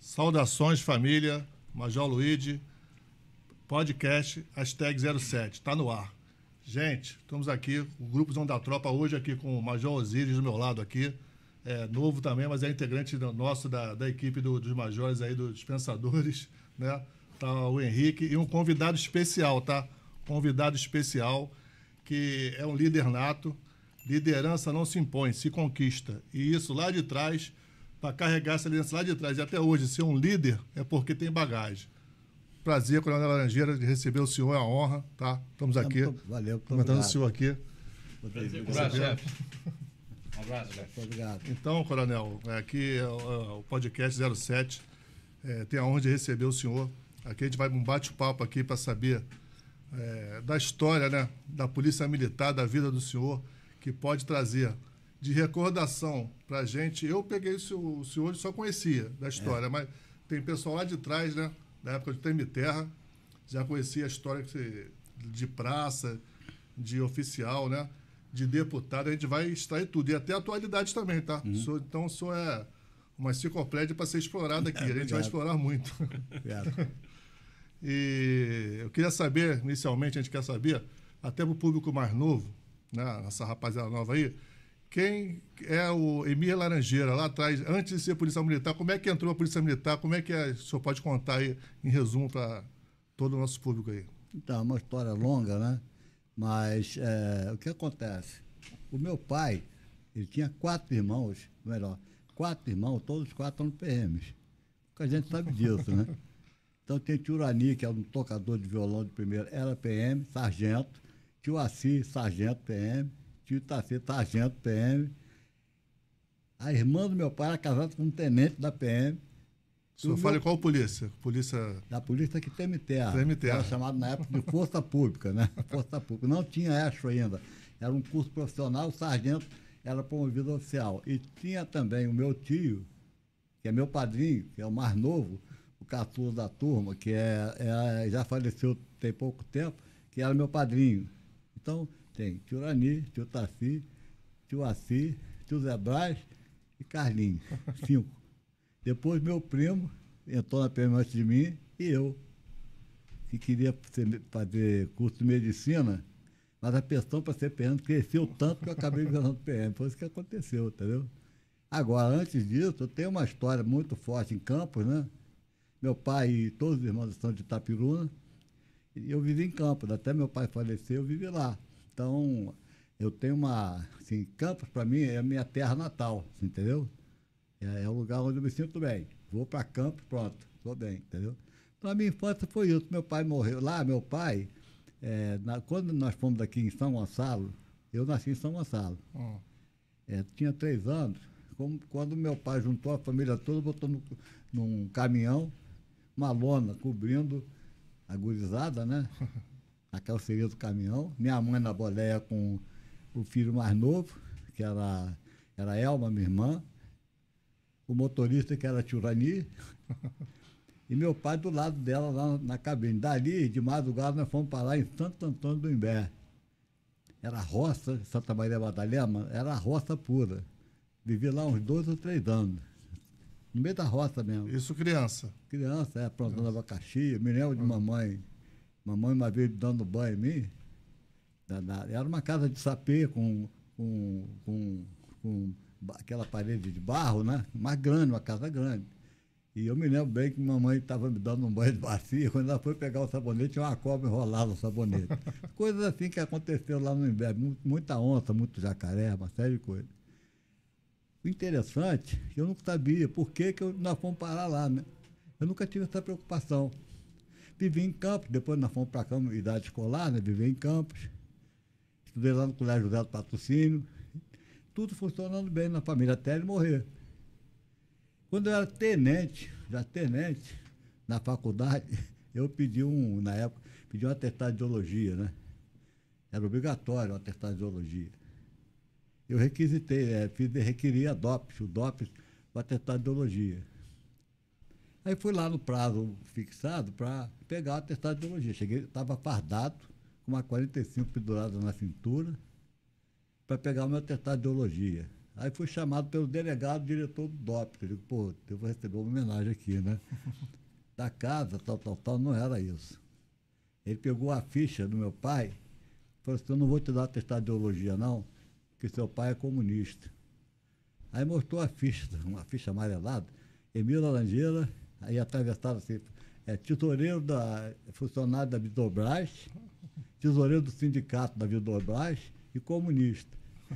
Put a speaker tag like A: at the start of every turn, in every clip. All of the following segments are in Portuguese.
A: Saudações, família. Major Luigi, podcast, #07, está no ar. Gente, estamos aqui, o Grupo Zão da Tropa, hoje aqui com o Major Osíris do meu lado aqui. É novo também, mas é integrante nosso da equipe dos majores aí, dos pensadores, né? Tá o Henrique e um convidado especial, tá? Convidado especial, que é um líder nato. Liderança não se impõe, se conquista. E isso lá de trás, para carregar essa liderança lá de trás e até hoje ser um líder, é porque tem bagagem. Prazer, Coronel Laranjeira, de receber o senhor, é uma honra, tá? Estamos aqui.
B: Valeu,
A: comentando o senhor aqui.
C: Um abraço, chefe. Um abraço, chefe.
B: Obrigado.
A: Então, Coronel, aqui é o podcast 07. Tem a honra de receber o senhor. Aqui a gente vai um bate-papo aqui para saber da história, né, da Polícia Militar, da vida do senhor, que pode trazer de recordação para a gente. Eu peguei o senhor, só conhecia da história, mas tem pessoal lá de trás, né, da época de Treme Terra, já conhecia a história de praça, de oficial, né, de deputado. A gente vai extrair tudo, e até a atualidade também, tá? Então o senhor é uma enciclopédia para ser explorada aqui. A gente vai explorar muito.
B: Obrigado.
A: E eu queria saber, inicialmente, a gente quer saber, até para o público mais novo, né, essa rapaziada nova aí, quem é o Emir Laranjeira, lá atrás, antes de ser Polícia Militar, como é que entrou a Polícia Militar, como é que o senhor pode contar aí, em resumo, para todo o nosso público aí?
B: Então, é uma história longa, né? Mas o que acontece? O meu pai, ele tinha 4 irmãos, todos os 4 eram PMs. Porque a gente sabe disso, né? Então tem tio Urani, que é um tocador de violão de primeiro, era PM, sargento. Tio Assi, sargento PM. Tio Itaci, sargento PM. A irmã do meu pai era casada com um tenente da PM.
A: O senhor fala qual polícia?
B: Da polícia que Treme Terra.
A: Treme Terra.
B: Era chamado na época de Força Pública, né? Força Pública. Não tinha ESHO ainda. Era um curso profissional, o sargento era promovido a oficial. E tinha também o meu tio, que é meu padrinho, que é o mais novo, o caçula da turma, que já faleceu tem pouco tempo, que era meu padrinho. Então, tem tio Urani, tio Taci, tio Assi, tio Zé Brás e Carlinhos. 5. Depois meu primo entrou na PM antes de mim e eu, que queria fazer curso de medicina, mas a pressão para ser PM cresceu tanto que eu acabei virando PM. Foi isso que aconteceu, entendeu? Agora, antes disso, eu tenho uma história muito forte em Campos, né? Meu pai e todos os irmãos são de Itapiruna, e eu vivi em Campos, até meu pai falecer, eu vivi lá. Então, eu tenho assim, Campos para mim é a minha terra natal, entendeu? É o lugar onde eu me sinto bem. Vou para Campos, pronto, estou bem, entendeu? Então, a minha infância foi isso. Meu pai morreu lá, meu pai, quando nós fomos aqui em São Gonçalo, eu nasci em São Gonçalo. Tinha 3 anos, quando meu pai juntou a família toda, botou num caminhão, uma lona cobrindo a gurizada, né? A carroceria do caminhão. Minha mãe na boleia com o filho mais novo, que era Elma, minha irmã. O motorista, que era tio Urani. E meu pai do lado dela, lá na cabine. Dali, de madrugada, nós fomos parar em Santo Antônio do Imbé. Era roça, Santa Maria Madalena, era roça pura. Vivi lá uns 2 ou 3 anos. No meio da roça mesmo.
A: Isso criança?
B: Criança, plantando abacaxi. Me lembro de mamãe. Mamãe uma vez dando banho em mim. Era uma casa de sapê com aquela parede de barro, né? Mas grande, uma casa grande. E eu me lembro bem que mamãe estava me dando um banho de bacia. Quando ela foi pegar o sabonete, tinha uma cobra enrolada no sabonete. Coisas assim que aconteceu lá no Imbé. Muita onça, muito jacaré, uma série de coisas. O interessante, eu nunca sabia por que nós fomos parar lá, né? Eu nunca tive essa preocupação. Vivi em Campos, depois nós fomos para Campos, idade escolar, né? Vivi em Campos. Estudei lá no Colégio José do Patrocínio. Tudo funcionando bem na família, até ele morrer. Quando eu era tenente, na faculdade, eu pedi na época, um atestado de ideologia, né? Era obrigatório o atestado de ideologia. Eu requeri a DOPS, o atestado de ideologia. Aí fui lá no prazo fixado para pegar o atestado de ideologia. Cheguei, estava fardado, com uma 45 pendurada na cintura, para pegar o meu atestado de ideologia. Aí fui chamado pelo delegado, diretor do DOP. Eu digo, pô, eu vou receber uma homenagem aqui, né? Da casa, tal, não era isso. Ele pegou a ficha do meu pai e falou assim, eu não vou te dar atestado de ideologia, não, porque seu pai é comunista. Aí mostrou a ficha, uma ficha amarelada, Emílio Laranjeira, aí atravessado assim, tesoureiro funcionário da Vidobras, tesoureiro do sindicato da Vidobras e comunista.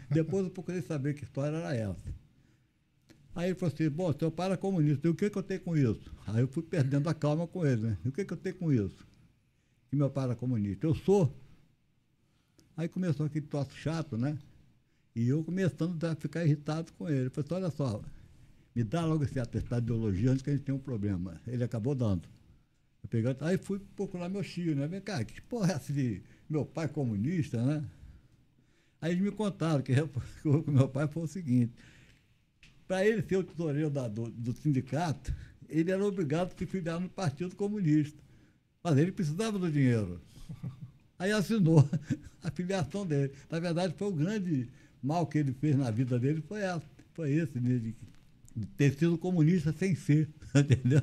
B: Depois eu procurei saber que história era essa. Aí ele falou assim, bom, seu pai era comunista, e o que eu tenho com isso? Aí eu fui perdendo a calma com ele, né? E o que eu tenho com isso? Que meu pai era comunista. Eu sou. Aí começou aquele troço chato, né? E eu começando a ficar irritado com ele. Eu falei assim, olha só, me dá logo esse atestado de ideologia antes que a gente tenha um problema. Ele acabou dando. Eu peguei, aí fui procurar meu tio, né? Vem cá, que porra é essa de meu pai comunista, né? Aí eles me contaram que o meu pai foi o seguinte, para ele ser o tesoureiro do sindicato, ele era obrigado a se filiar no Partido Comunista. Mas ele precisava do dinheiro. Aí assinou a filiação dele. Na verdade, foi o grande mal que ele fez na vida dele, foi esse, né, de ter sido comunista sem ser, entendeu?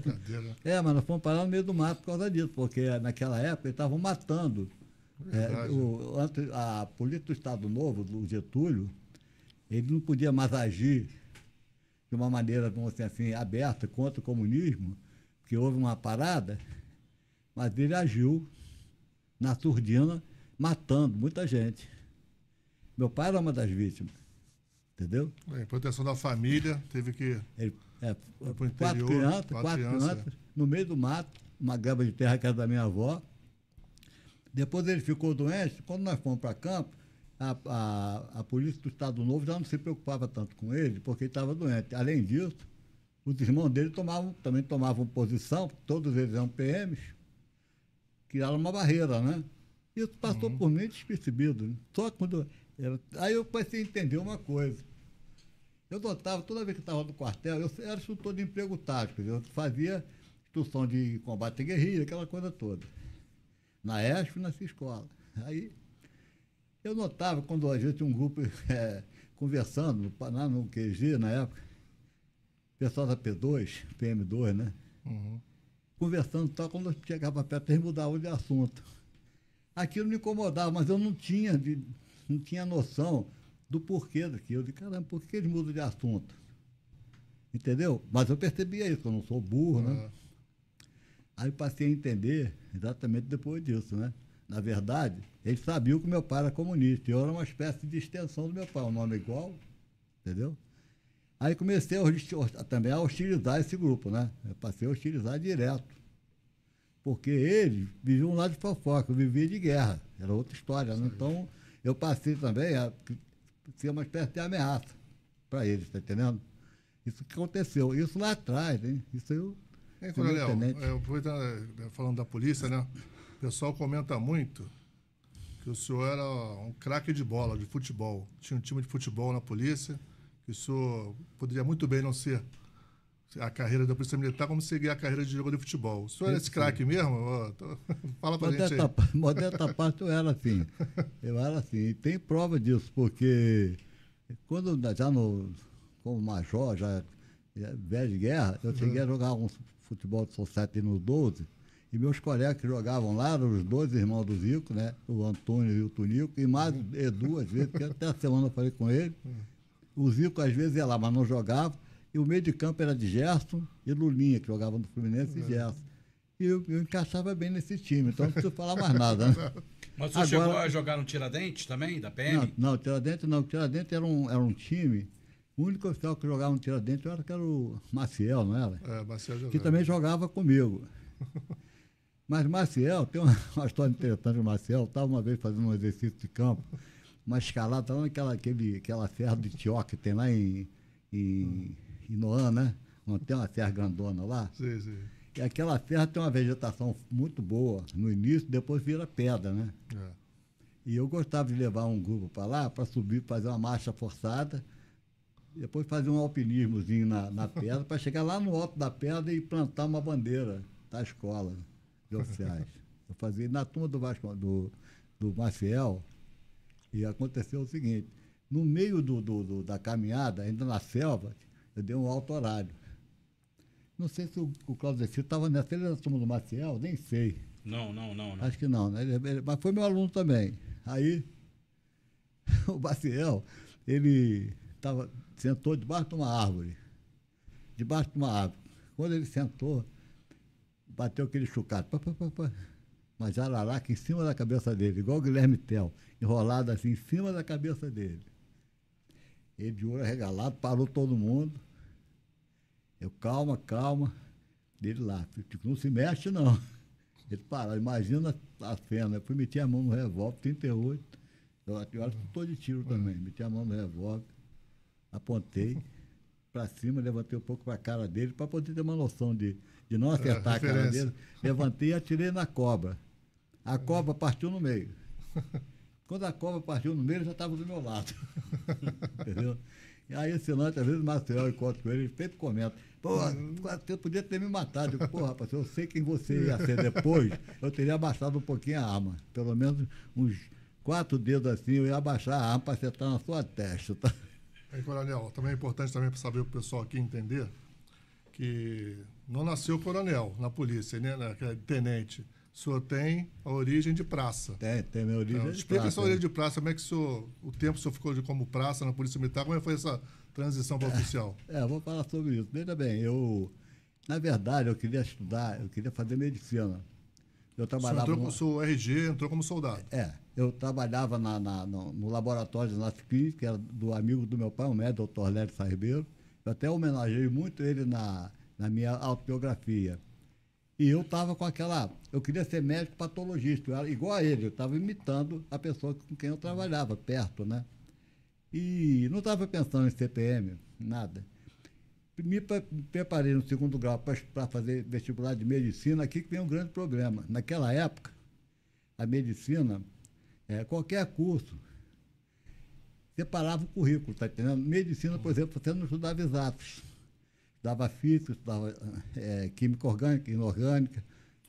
B: Mas nós fomos parar no meio do mato por causa disso, porque naquela época eles estavam matando. A política do Estado Novo, do Getúlio, ele não podia mais agir de uma maneira, vamos dizer assim, aberta contra o comunismo, porque houve uma parada, mas ele agiu na surdina, matando muita gente. Meu pai era uma das vítimas, entendeu?
A: Bem, proteção da família, teve que...
B: Quatro crianças, no meio do mato, uma grava de terra que era da minha avó. Depois ele ficou doente, quando nós fomos para campo, a polícia do Estado Novo já não se preocupava tanto com ele, porque ele estava doente. Além disso, os irmãos dele também tomavam posição, todos eles eram PMs, criaram uma barreira, né? Isso passou por mim despercebido. Né? Só quando... Aí eu comecei a entender uma coisa. Eu notava, toda vez que estava no quartel, eu era instrutor de emprego tático, eu fazia instrução de combate à guerrilha, aquela coisa toda. Na ESP e na escola. Aí eu notava, quando a gente tinha um grupo conversando no QG, na época, pessoal da P2, PM2, né? Conversando tal, quando eu chegava perto, eles mudavam de assunto. Aquilo me incomodava, mas eu não tinha noção do porquê daquilo. Eu disse, caramba, por que eles mudam de assunto? Entendeu? Mas eu percebia isso, eu não sou burro, né? Aí passei a entender exatamente depois disso, né? Na verdade, eles sabiam que meu pai era comunista, eu era uma espécie de extensão do meu pai, um nome igual, entendeu? Aí comecei também a hostilizar esse grupo, né? Eu passei a hostilizar direto. Porque eles viviam um lado de fofoca, eu vivia de guerra, era outra história, né? Então, eu passei também a ser uma espécie de ameaça para eles, tá entendendo? Isso que aconteceu, isso lá atrás, hein? Isso eu...
A: Coronel, falando da polícia, né? O pessoal comenta muito que o senhor era um craque de bola, de futebol. Tinha um time de futebol na polícia, que o senhor poderia muito bem não ser a carreira da Polícia Militar, como seguir a carreira de jogador de futebol. O senhor era esse craque mesmo? Fala pra gente aí.
B: Modesta parte eu era assim. Eu era assim. E tem prova disso, porque quando como major, já velho de guerra, eu cheguei a jogar um futebol de society no 12, e meus colegas que jogavam lá eram os dois irmãos do Zico, né? O Antônio e o Tunico, e mais Edu, às vezes, porque até a semana eu falei com ele. O Zico, às vezes, ia lá, mas não jogava. E o meio de campo era de Gerson e Lulinha, que jogavam no Fluminense, e Gerson. E eu encaixava bem nesse time, então não preciso falar mais nada, né?
C: Mas você chegou a jogar no Tiradentes também, da PM?
B: Não, Tiradentes não. Tiradentes era um time... O único oficial que jogava no Tiradentes era o Maciel, não era?
A: Maciel jogava.
B: Que também jogava comigo. Mas Maciel, tem uma história interessante do Maciel. Estava uma vez fazendo um exercício de campo, uma escalada lá naquela serra de Tió que tem lá em Noã, né? Não tem uma serra grandona lá?
A: Sim.
B: E aquela serra tem uma vegetação muito boa no início, depois vira pedra, né? E eu gostava de levar um grupo para lá, para subir, fazer uma marcha forçada, depois fazer um alpinismozinho na pedra, para chegar lá no alto da pedra e plantar uma bandeira da escola de oficiais. Eu fazia na turma do Maciel, e aconteceu o seguinte, No meio da caminhada, ainda na selva, eu dei um alto horário. Não sei se o Claudecito estava nessa, ele era da turma do Maciel, nem sei.
C: Não.
B: Acho que não, né? Mas foi meu aluno também. Aí, o Maciel, ele sentou debaixo de uma árvore. Debaixo de uma árvore. Quando ele sentou, bateu aquele chucado. Uma jararaca em cima da cabeça dele, igual o Guilherme Tell, enrolado assim em cima da cabeça dele. Ele de olho arregalado, parou todo mundo. Eu, calma. Ele lá, não se mexe não. Ele parou, imagina a cena. Eu fui meter a mão no revólver, 38. Eu acho que estou de tiro também. Meti a mão no revólver, apontei para cima, levantei um pouco para a cara dele, para poder ter uma noção de não acertar a cara dele. Levantei e atirei na cobra. A cobra partiu no meio. Quando a cobra partiu no meio, ele já estava do meu lado. Entendeu? E aí, ensinante, às vezes o Marcel encontra com ele sempre comenta: pô, você podia ter me matado. Eu digo: pô, rapaz, eu sei quem você ia ser depois, eu teria abaixado um pouquinho a arma. Pelo menos uns 4 dedos assim, eu ia abaixar a arma para acertar na sua testa. Tá?
A: Aí, coronel, também é importante também para saber o pessoal aqui entender que não nasceu coronel na polícia, né? Tenente. O senhor tem a origem de praça.
B: Tem minha origem de praça.
A: Explica essa origem de praça, como é que o tempo o senhor ficou como praça na Polícia Militar, como é que foi essa transição para oficial?
B: Vou falar sobre isso. Veja bem, na verdade, eu queria estudar, eu queria fazer medicina. Eu trabalhava...
A: O seu RG entrou como soldado.
B: Eu trabalhava no laboratório de análise que era do amigo do meu pai, o médico, Dr. Léo Sarribeiro. Eu até homenageei muito ele na minha autobiografia. E eu estava com eu queria ser médico patologista, eu era igual a ele, eu estava imitando a pessoa com quem eu trabalhava, perto, né? E não estava pensando em CPM, nada. Me preparei no 2º grau para fazer vestibular de medicina, aqui que vem um grande problema. Naquela época, a medicina, qualquer curso, separava o currículo, tá entendendo? Medicina, por exemplo, você não estudava exatos. Estudava física, estudava química orgânica, inorgânica.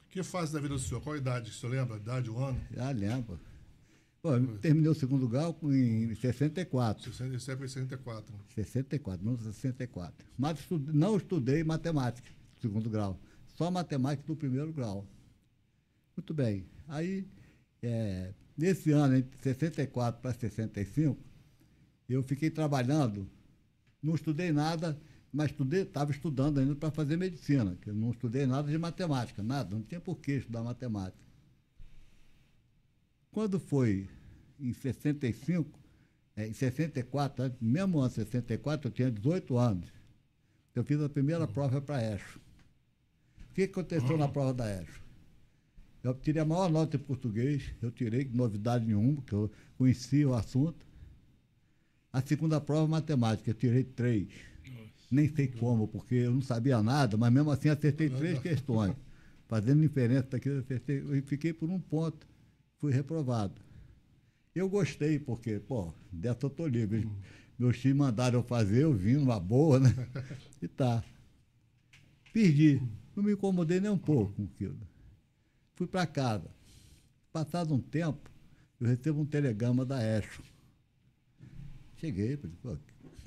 A: Que fase da vida do senhor? Qual a idade? O senhor lembra? A idade, o ano?
B: Já lembro. Bom, eu terminei o 2º grau em 64.
A: 64.
B: 64, não 64. Mas não estudei matemática, 2º grau. Só matemática do 1º grau. Muito bem. Aí, nesse ano, entre 64 para 65, eu fiquei trabalhando, não estudei nada, mas estava estudando ainda para fazer medicina, que eu não estudei nada de matemática, nada, não tinha por que estudar matemática. Quando foi em 65, em 64, mesmo ano de 64, eu tinha 18 anos, eu fiz a primeira prova para a ESHO. O que aconteceu na prova da ESHO? Eu tirei a maior nota em português, eu tirei novidade nenhuma, porque eu conhecia o assunto. A segunda prova, matemática, eu tirei 3. Nem sei como, porque eu não sabia nada, mas mesmo assim acertei 3 questões. Fazendo inferência daquilo, eu fiquei por 1 ponto, fui reprovado. Eu gostei, porque, dessa eu estou livre. Meus times mandaram eu fazer, eu vim numa boa, né? E tá. Perdi. Não me incomodei nem um pouco com aquilo. Fui para casa. Passado um tempo, eu recebo um telegrama da ESHO. Cheguei, falei: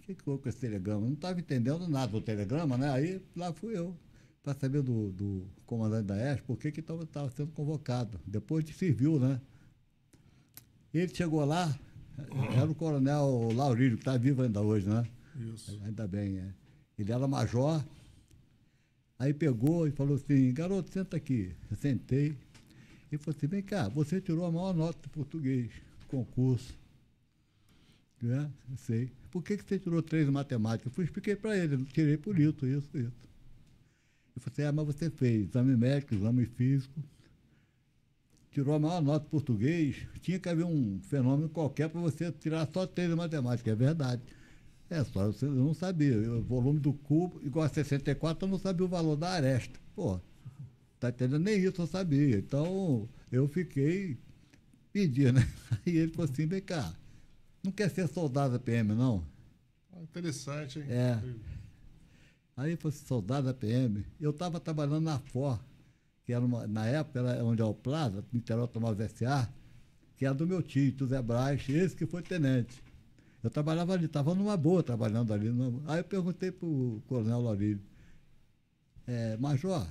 B: o que houve com esse telegrama? Eu não estava entendendo nada do telegrama, né? Aí lá fui eu, para saber do comandante da ESHO por que estava sendo convocado, depois de civil, né? Ele chegou lá, era o coronel Laurílio, que está vivo ainda hoje, né?
A: Isso.
B: Ainda bem, Ele era major, aí pegou e falou assim: garoto, senta aqui. Eu sentei. Ele falou assim: vem cá, você tirou a maior nota de português do concurso. Eu sei. Por que você tirou 3 em matemática? Eu expliquei para ele, tirei por isso. Ele falou assim: mas você fez exame médico, exame físico, tirou a maior nota de português, tinha que haver um fenômeno qualquer para você tirar só 3 em matemática. É verdade. Só você não sabia. O volume do cubo, igual a 64, eu não sabia o valor da aresta. Tá entendendo? Nem isso eu sabia. Então, eu fiquei pedindo, né? Aí ele falou assim: vem cá, não quer ser soldado da PM, não?
A: Interessante, hein?
B: Aí ele falou assim: soldado da PM. Eu estava trabalhando na FOR, que era na época, era onde é o Plaza, Niterói Automóveis S.A., que era do meu tio, do Zé Braz, esse que foi tenente. Eu Eu trabalhava ali, estava numa boa trabalhando ali. Aí eu perguntei para o Coronel Laurílio, Major,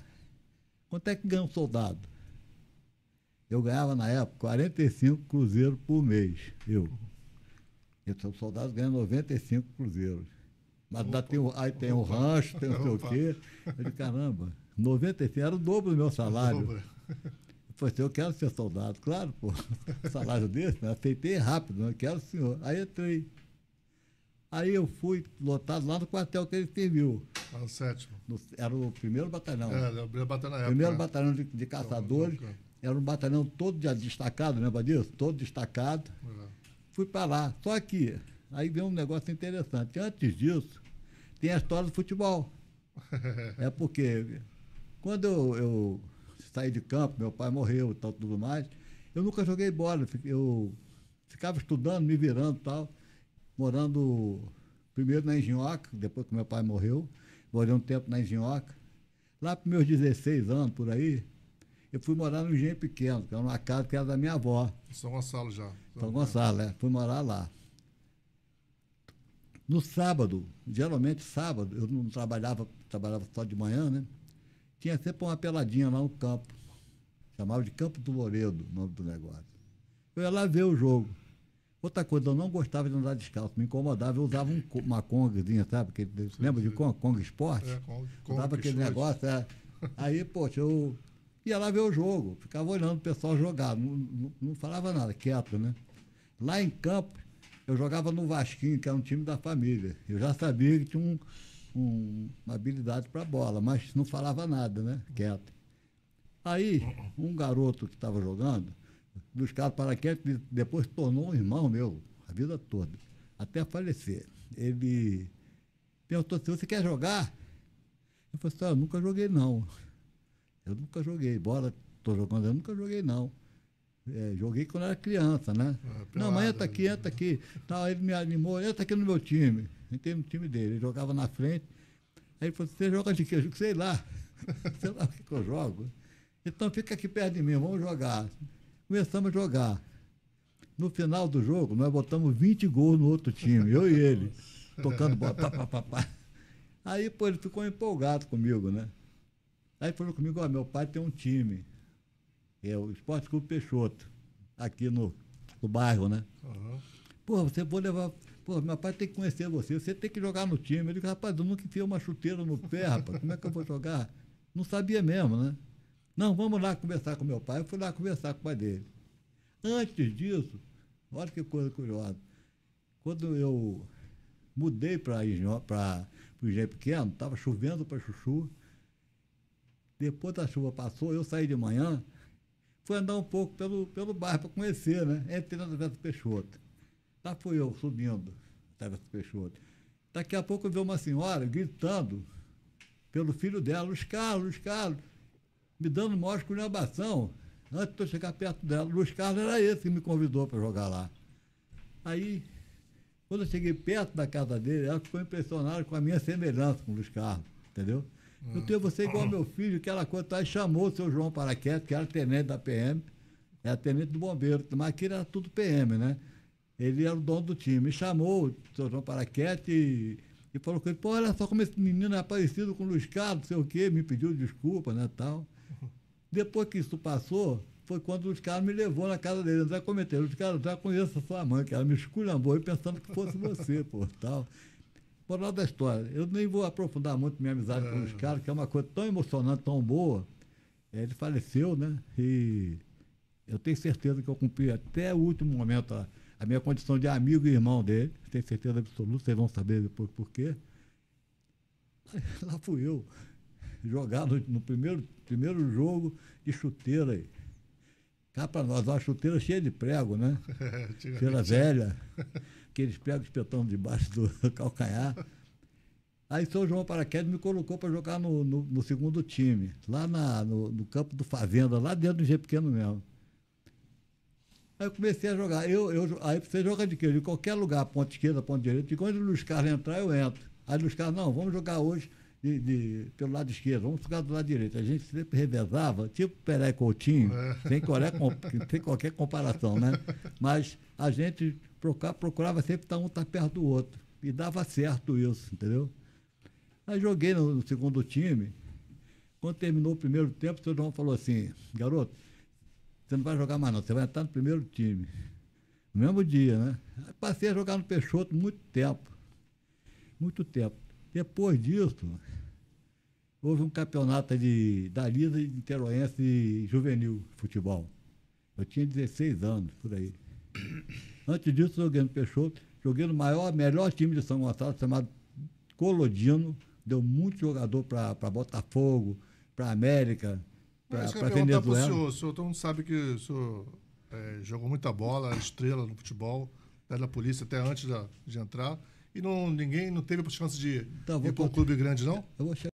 B: quanto é que ganha um soldado? Eu ganhava na época 45 cruzeiros por mês, eu. Então, o soldado ganha 95 cruzeiros. Mas aí tem o rancho, tem não sei o quê. Eu disse, caramba, 95 era o dobro do meu salário. Eu falei assim, eu quero ser soldado. Claro, pô, salário desse, né? Aceitei rápido, eu quero, senhor. Aí entrei. Aí eu fui lotado lá no quartel que ele serviu.
A: Lá no 7º.
B: Era o primeiro batalhão.
A: Era o primeiro batalhão na época.
B: Primeiro batalhão de caçadores. Era um batalhão todo destacado, lembra disso? Todo destacado. Fui para lá. Só que aí veio um negócio interessante. Antes disso, tem a história do futebol. É porque quando eu saí de campo, meu pai morreu e tal, tudo mais, eu nunca joguei bola. Eu ficava estudando, me virando e tal, morando primeiro na Engenhoca, depois que meu pai morreu, morei um tempo na Engenhoca. Lá para meus 16 anos, por aí, eu fui morar no Engenho Pequeno, que era uma casa que era da minha avó.
A: São Gonçalo já.
B: São Gonçalo, fui morar lá. No sábado, geralmente sábado, eu não trabalhava só de manhã, né? Tinha sempre uma peladinha lá no campo. Chamava de Campo do Louredo, o nome do negócio. Eu ia lá ver o jogo. Outra coisa, eu não gostava de andar descalço, me incomodava, eu usava uma congazinha, sabe? Lembra de Conga? Conga Esporte? Usava aquele negócio, Aí, poxa, eu ia lá ver o jogo, ficava olhando o pessoal jogar, não falava nada, quieto, né? Lá em campo, eu jogava no Vasquinho, que era um time da família. Eu já sabia que tinha uma habilidade para bola, mas não falava nada, né? Quieto. Aí, um garoto que estava jogando, dos caras paraquedas, depois se tornou um irmão meu, a vida toda, até falecer. Ele perguntou se você quer jogar? Eu falei assim, eu nunca joguei não. Eu nunca joguei bola, estou jogando, eu nunca joguei não. Joguei quando era criança, né? Não, mas entra aqui. Não, ele me animou, entra aqui no meu time. Entrei no time dele, ele jogava na frente. Aí ele falou, você joga de quê? Sei lá. Sei lá o que eu jogo. Então fica aqui perto de mim, vamos jogar. Começamos a jogar. No final do jogo, nós botamos 20 gols no outro time, eu e ele, tocando bola. Pá. Aí, pô, ele ficou empolgado comigo, né? Aí falou comigo, meu pai tem um time, o Esporte Clube Peixoto, aqui no bairro, né?
A: Uhum.
B: Pô, vou levar... Pô, meu pai tem que conhecer você tem que jogar no time. Ele disse, rapaz, eu nunca enfiei uma chuteira no pé, rapaz, como é que eu vou jogar? Não sabia mesmo, né? Não, vamos lá conversar com meu pai. Eu fui lá conversar com o pai dele. Antes disso, olha que coisa curiosa. Quando eu mudei para o Engenho Pequeno, estava chovendo para chuchu. Depois da chuva passou, eu saí de manhã, fui andar um pouco pelo bairro para conhecer, né? Entrei na Travessa do Peixoto. Lá fui eu subindo a Travessa do Peixoto. Daqui a pouco eu vi uma senhora gritando pelo filho dela, Luiz Carlos, me dando maior esculhambação. Antes de eu chegar perto dela, Luiz Carlos era esse que me convidou para jogar lá. Aí, quando eu cheguei perto da casa dele, ela ficou impressionada com a minha semelhança com o Luiz Carlos, entendeu? Eu tenho você igual ao meu filho, aquela coisa, aí chamou o seu João Paraquete, que era tenente da PM, era tenente do bombeiro, mas aquilo era tudo PM, né? Ele era o dono do time, me chamou o seu João Paraquete e falou com ele, pô, olha só como esse menino é parecido com o Luiz Carlos, não sei o quê, me pediu desculpa, né, tal. Depois que isso passou, foi quando o Luiz Carlos me levou na casa dele, André cometeu, Luiz Carlos, já conheço a sua mãe, que ela me esculhambou e pensando que fosse você, pô, tal. Moral da história, eu nem vou aprofundar muito minha amizade com o Luiz Carlos, que é uma coisa tão emocionante, tão boa. Ele faleceu, né? E eu tenho certeza que eu cumpri até o último momento a minha condição de amigo e irmão dele. Tenho certeza absoluta, vocês vão saber depois por quê. Lá fui eu, jogar no primeiro jogo de chuteira aí. Cá para nós, uma chuteira cheia de prego, né? Chuteira velha. Aqueles pregos espetando debaixo do calcanhar. Aí o seu João Paraquedas me colocou para jogar no segundo time, lá no campo do Fazenda, lá dentro do Engenho Pequeno mesmo. Aí eu comecei a jogar. Aí você joga de quê? De qualquer lugar, ponta esquerda, ponta direita. E quando o Luiz Carlos entrar, eu entro. Aí o Luiz Carlos, não, vamos jogar hoje. pelo lado esquerdo, vamos jogar do lado direito. A gente sempre revezava, tipo Pelé e Coutinho, sem qualquer comparação, né? Mas a gente procurava sempre estar perto do outro. E dava certo isso, entendeu? Aí joguei no segundo time. Quando terminou o primeiro tempo, o seu João falou assim, garoto, você não vai jogar mais não, você vai entrar no primeiro time. No mesmo dia, né? Aí passei a jogar no Peixoto muito tempo. Muito tempo. Depois disso, houve um campeonato da Lisa Interoense Juvenil Futebol. Eu tinha 16 anos, por aí. Antes disso, joguei no Peixoto, joguei no melhor time de São Gonçalo, chamado Colodino. Deu muito jogador para Botafogo, para América, para Venezuela.
A: O senhor, todo mundo sabe que o senhor jogou muita bola, estrela no futebol, da polícia até antes de entrar. E ninguém não teve a chance de ir para um clube grande, não?
B: Eu vou chegar